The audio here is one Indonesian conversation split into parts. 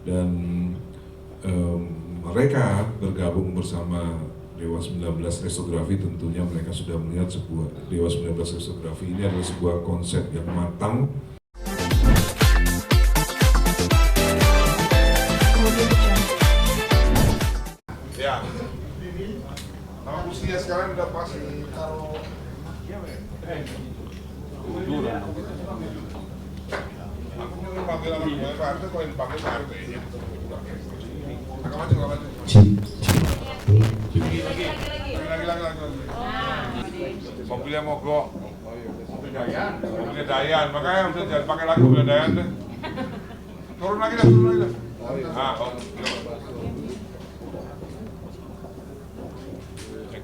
dan mereka bergabung bersama Dewa 19 Restografi. Tentunya mereka sudah melihat sebuah Dewa 19 Restografi ini adalah sebuah konsep yang matang. Ya, nama kursinya sekarang udah pas taruh. Aku mau panggil anak gue, Pak Arte, kalau dipanggil Pak Arte ya. Agak maju. Lagi. Mobilnya mogok. Mobilnya Dayan, makanya udah jangan pakai lagi mobilnya Dayan deh. Turun lagi dah.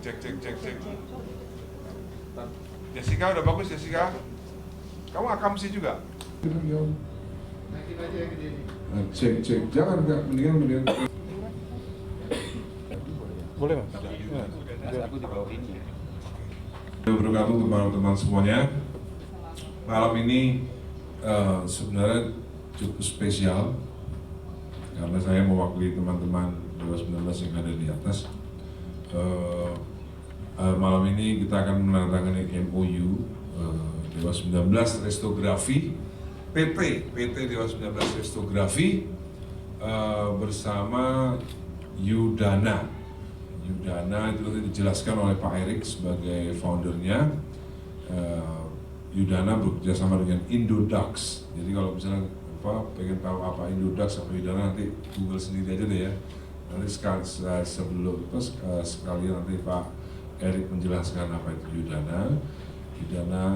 Cek. Jessica udah bagus, Jessica. Kamu akamsi juga? Naikin aja yang gede ini. Cek. Jangan, mendingan. Boleh, Mas? Ya. Aku di bawah ini. Wabarakatuh teman-teman semuanya. Malam ini sebenarnya cukup spesial karena saya mewakili teman-teman Dewa 19 yang ada di atas. Malam ini kita akan menandatangani MOU Dewa 19 Restografi PT Dewa 19 Restografi bersama Yudana itu dijelaskan oleh Pak Erik sebagai foundernya. Yudana bekerjasama dengan Indodax. Jadi kalau misalnya pengen tahu apa Indodax sama Yudana, nanti Google sendiri aja deh ya. Nanti sebelum itu sekalian nanti Pak Erik menjelaskan apa itu Yudana. Yudana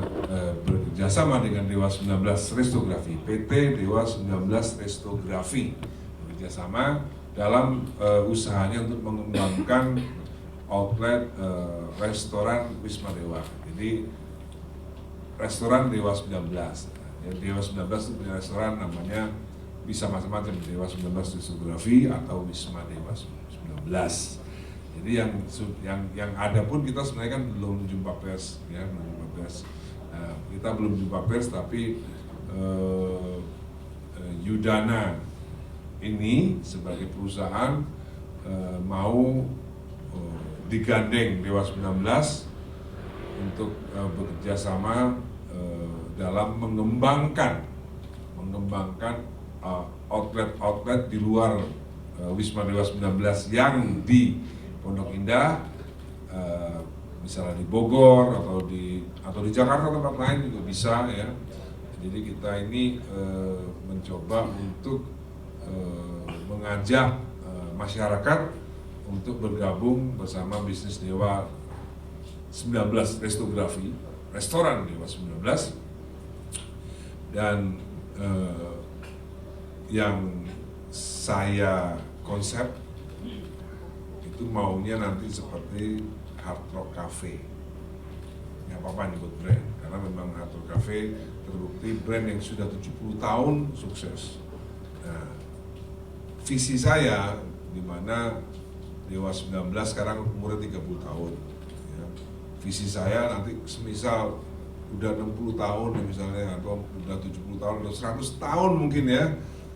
bekerjasama dengan Dewa 19 Restografi, PT Dewa 19 Restografi bekerjasama dalam usahanya untuk mengembangkan outlet restoran Wisma Dewa. Jadi restoran Dewa 19. Dewa 19 itu punya restoran namanya bisa macam-macam, Dewa 19 Restografi atau Wisma Dewa 19. Jadi yang ada pun kita sebenarnya kan belum jumpa pers, ya, kita belum jumpa pers, tapi Yudana ini sebagai perusahaan mau digandeng Dewa 19 untuk bekerja sama dalam mengembangkan outlet di luar Wisma Dewa 19 yang di Pondok Indah, misalnya di Bogor atau di Jakarta, tempat lain juga bisa ya. Jadi kita ini mencoba untuk mengajak masyarakat untuk bergabung bersama bisnis Dewa 19 Restografi, restoran Dewa 19, dan yang saya konsep itu maunya nanti seperti Hard Rock Cafe. Nggak apa-apa nyebut brand, karena memang Hard Rock Cafe terbukti brand yang sudah 70 tahun sukses. Nah, visi saya di mana Dewa 19 sekarang umurnya 30 tahun. Ya. Visi saya nanti semisal udah 60 tahun ya misalnya, atau udah 70 tahun, atau 100 tahun mungkin ya,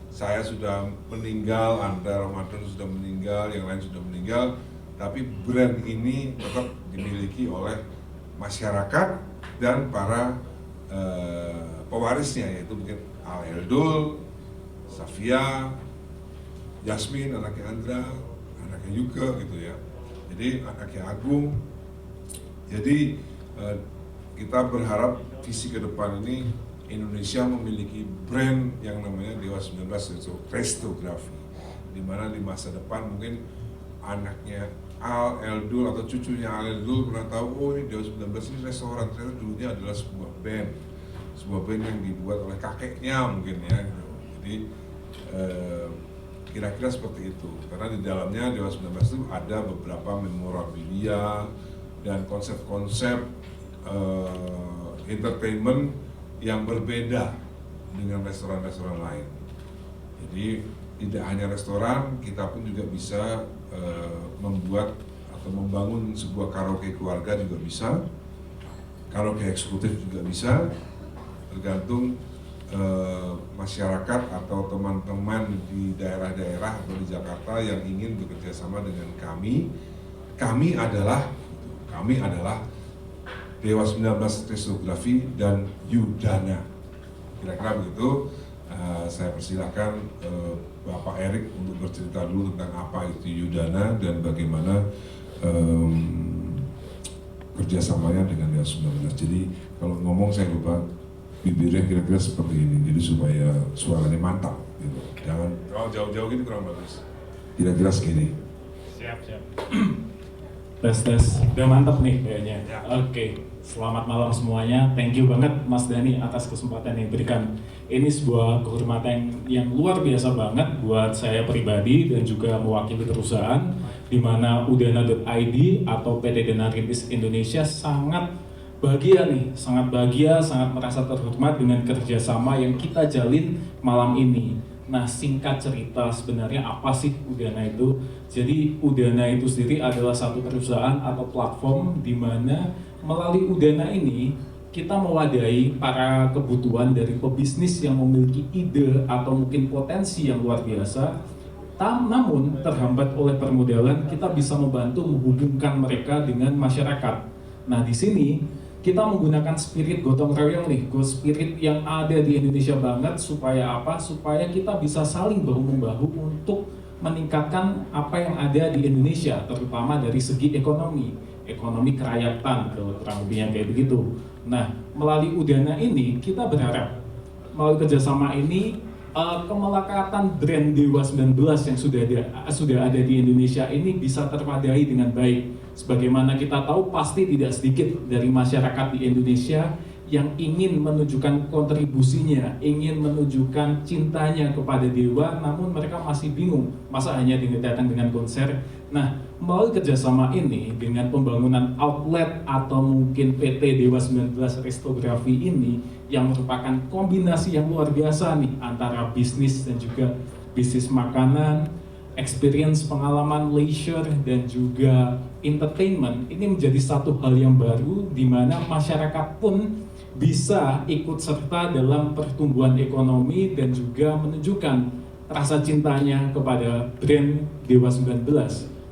saya sudah meninggal, Anda Ramadan sudah meninggal, yang lain sudah meninggal, tapi brand ini tetap dimiliki oleh masyarakat dan para pewarisnya, yaitu mungkin Al Eldul, Safia, Yasmin, anaknya Andra, anaknya Yuka gitu ya. Jadi anaknya Agung. Jadi kita berharap visi ke depan ini Indonesia memiliki brand yang namanya Dewa 19 Restografi, di mana di masa depan mungkin anaknya Al Eldul atau cucunya Al Eldul pernah tahu, oh ini Dewa 19 ini restoran, ternyata dulunya adalah sebuah band yang dibuat oleh kakeknya mungkin ya. Jadi kira-kira seperti itu, karena di dalamnya Dewa 19 itu ada beberapa memorabilia dan konsep-konsep entertainment yang berbeda dengan restoran-restoran lain. Jadi tidak hanya restoran, kita pun juga bisa membuat atau membangun sebuah karaoke keluarga juga bisa, karaoke eksekutif juga bisa, tergantung masyarakat atau teman-teman di daerah-daerah atau di Jakarta yang ingin bekerja sama dengan kami adalah Dewa 19 Restografi dan Yudana. Kira-kira begitu. Saya persilakan Bapak Erik untuk bercerita dulu tentang apa itu Yudana dan bagaimana kerjasamanya dengan Dewa 19. Jadi kalau ngomong saya lupa bibirnya kira-kira seperti ini, jadi supaya suaranya mantap gitu. Jangan jauh-jauh gitu, kurang bagus. Kira-kira segini. Siap. Tes. Udah mantap nih kayaknya. Ya. Oke. Selamat malam semuanya. Thank you banget Mas Dhani atas kesempatan yang diberikan. Ini sebuah kehormatan yang luar biasa banget buat saya pribadi dan juga mewakili perusahaan di mana Udana.id atau PT Dana Rintis Indonesia sangat bahagia, sangat merasa terhormat dengan kerjasama yang kita jalin malam ini. Nah, singkat cerita sebenarnya apa sih Udana itu? Jadi Udana itu sendiri adalah satu perusahaan atau platform di mana melalui Udana ini kita mewadahi para kebutuhan dari pebisnis yang memiliki ide atau mungkin potensi yang luar biasa. Namun terhambat oleh permodalan, kita bisa membantu menghubungkan mereka dengan masyarakat. Nah, di sini kita menggunakan spirit gotong royong nih, spirit yang ada di Indonesia banget supaya apa? Supaya kita bisa saling bahu-membahu untuk meningkatkan apa yang ada di Indonesia, terutama dari segi ekonomi kerakyatan, kurang lebihnya kayak begitu. Nah, melalui Udana ini kita berharap melalui kerjasama ini kemelekatan brand Dewa 19 yang sudah ada di Indonesia ini bisa terwadahi dengan baik. Sebagaimana kita tahu pasti tidak sedikit dari masyarakat di Indonesia yang ingin menunjukkan kontribusinya, ingin menunjukkan cintanya kepada Dewa, namun mereka masih bingung, masa hanya datang dengan konser. Nah, melalui kerjasama ini dengan pembangunan outlet atau mungkin PT Dewa 19 Restografi ini yang merupakan kombinasi yang luar biasa nih antara bisnis dan juga bisnis makanan, experience, pengalaman leisure dan juga entertainment, ini menjadi satu hal yang baru di mana masyarakat pun bisa ikut serta dalam pertumbuhan ekonomi dan juga menunjukkan rasa cintanya kepada brand Dewa 19,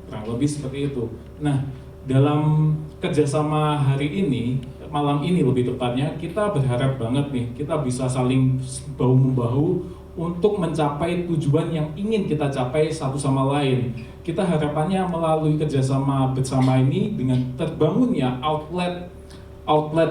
kurang lebih seperti itu. Nah, dalam kerjasama hari ini, malam ini lebih tepatnya, kita berharap banget nih kita bisa saling bahu-membahu untuk mencapai tujuan yang ingin kita capai satu sama lain. Kita harapannya melalui kerjasama bersama ini dengan terbangunnya outlet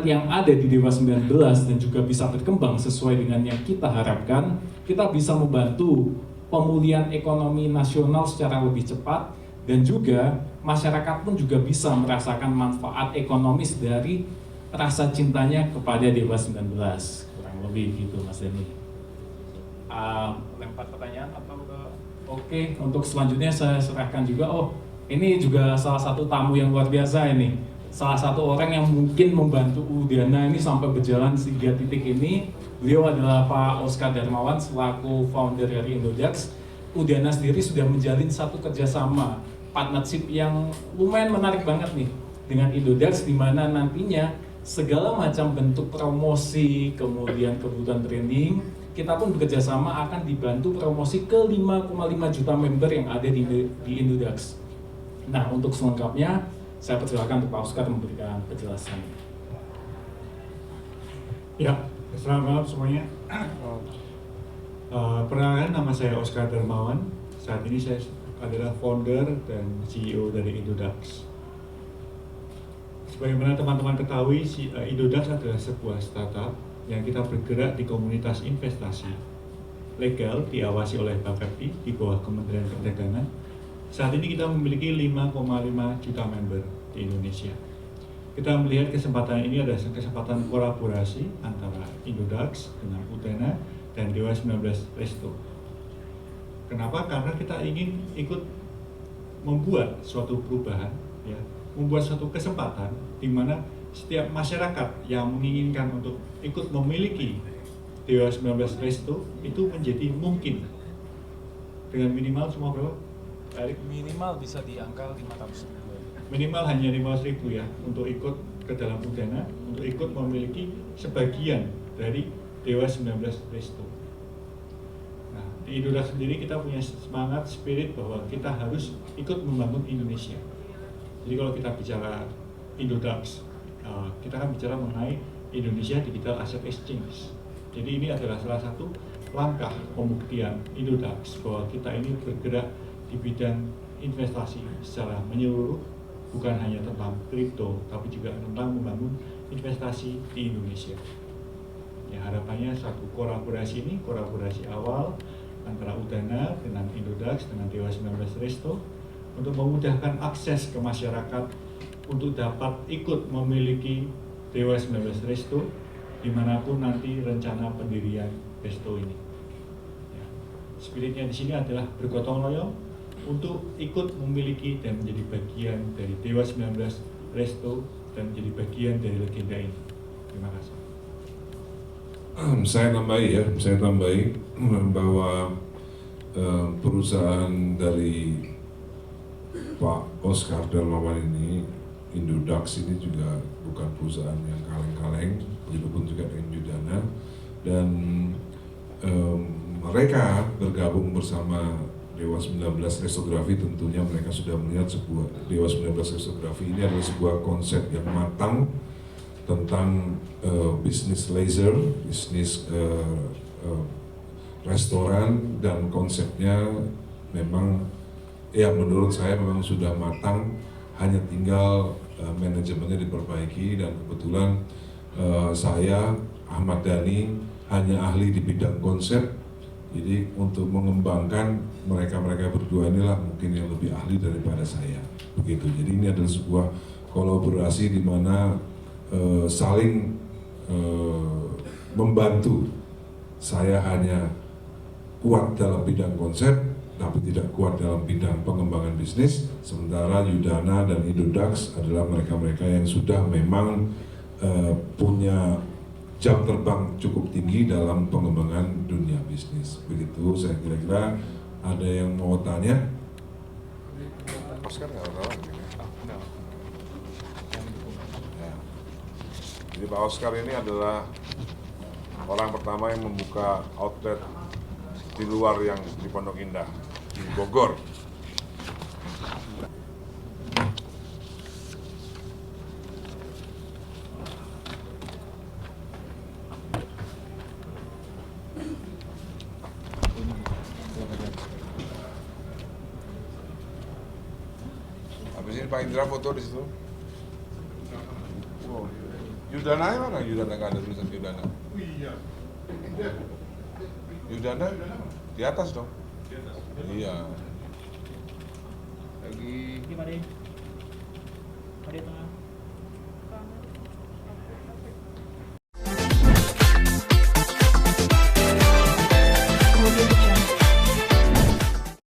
yang ada di Dewa 19 dan juga bisa berkembang sesuai dengan yang kita harapkan, kita bisa membantu pemulihan ekonomi nasional secara lebih cepat dan juga masyarakat pun juga bisa merasakan manfaat ekonomis dari rasa cintanya kepada Dewa 19. Kurang lebih gitu Mas Dhani. Lempar pertanyaan atau Oke, untuk selanjutnya saya serahkan juga. Ini juga salah satu tamu yang luar biasa ini. Salah satu orang yang mungkin membantu Udana ini sampai berjalan 3 titik ini. Beliau adalah Pak Oscar Darmawan selaku founder dari Indodax. Udana sendiri sudah menjalin satu kerjasama partnership yang lumayan menarik banget nih dengan Indodax, di mana nantinya segala macam bentuk promosi, kemudian kebutuhan branding, kita pun bekerjasama akan dibantu promosi ke 5,5 juta member yang ada di Indodax. Nah, untuk selengkapnya, saya persilakan untuk Pak Oscar memberikan penjelasan. Ya, selamat malam semuanya. Perkenalkan, nama saya Oscar Darmawan. Saat ini saya adalah founder dan CEO dari Indodax. Sebagaimana teman-teman ketahui, Indodax adalah sebuah startup yang kita bergerak di komunitas investasi legal diawasi oleh Bapepti di bawah Kementerian Perdagangan. Saat ini kita memiliki 5,5 juta member di Indonesia. Kita melihat kesempatan ini adalah kesempatan kolaborasi antara Indodax dengan Udana dan Dewa 19 Resto. Kenapa? Karena kita ingin ikut membuat suatu perubahan, ya, membuat suatu kesempatan di mana setiap masyarakat yang menginginkan untuk ikut memiliki Dewa 19 Resto itu menjadi mungkin dengan minimal semua berapa? Minimal bisa di angka 500.000. Minimal hanya 500.000 ya untuk ikut ke dalam Udana, untuk ikut memiliki sebagian dari Dewa 19 Resto. Nah, di Indodax sendiri kita punya semangat, spirit bahwa kita harus ikut membangun Indonesia. Jadi kalau kita bicara Indodax, kita kan bicara mengenai Indonesia Digital Asset Exchange. Jadi ini adalah salah satu langkah pembuktian Indodax bahwa kita ini bergerak di bidang investasi secara menyeluruh, bukan hanya tentang kripto, tapi juga tentang membangun investasi di Indonesia. Ya, harapannya satu kolaborasi ini, kolaborasi awal antara Udana dengan Indodax dengan Dewa 19 Resto untuk memudahkan akses ke masyarakat untuk dapat ikut memiliki Dewa 19 Resto dimanapun nanti rencana pendirian Resto ini. Ya, spiritnya di sini adalah bergotong royong untuk ikut memiliki dan menjadi bagian dari Dewa 19 Resto dan menjadi bagian dari legenda ini. Terima kasih. Saya tambahi bahwa perusahaan dari Pak Oscar Darmawan ini, Indodax ini juga bukan perusahaan yang kaleng-kaleng, begitupun juga dengan Udana, dan mereka bergabung bersama Dewa 19 Restografi. Tentunya mereka sudah melihat sebuah Dewa 19 Restografi ini adalah sebuah konsep yang matang tentang bisnis leisure, bisnis restoran, dan konsepnya memang ya menurut saya memang sudah matang, hanya tinggal manajemennya diperbaiki. Dan kebetulan saya Ahmad Dhani hanya ahli di bidang konsep, jadi untuk mengembangkan mereka berdua inilah mungkin yang lebih ahli daripada saya, begitu. Jadi ini adalah sebuah kolaborasi di mana saling membantu. Saya hanya kuat dalam bidang konsep, tapi tidak kuat dalam bidang pengembangan bisnis. Sementara Udana dan Indodax adalah mereka-mereka yang sudah memang punya jam terbang cukup tinggi dalam pengembangan dunia bisnis. Begitu, saya kira-kira ada yang mau tanya? Oscar nggak tahu. Jadi Pak Oscar ini adalah orang pertama yang membuka outlet di luar yang di Pondok Indah, di Bogor. Habis ini Pak Indra foto di situ. Oh. Udana mana? Udana nggak ada tulisan Udana. Oh iya. Udana di atas dong. Di atas. Iya. Lagi Gimana?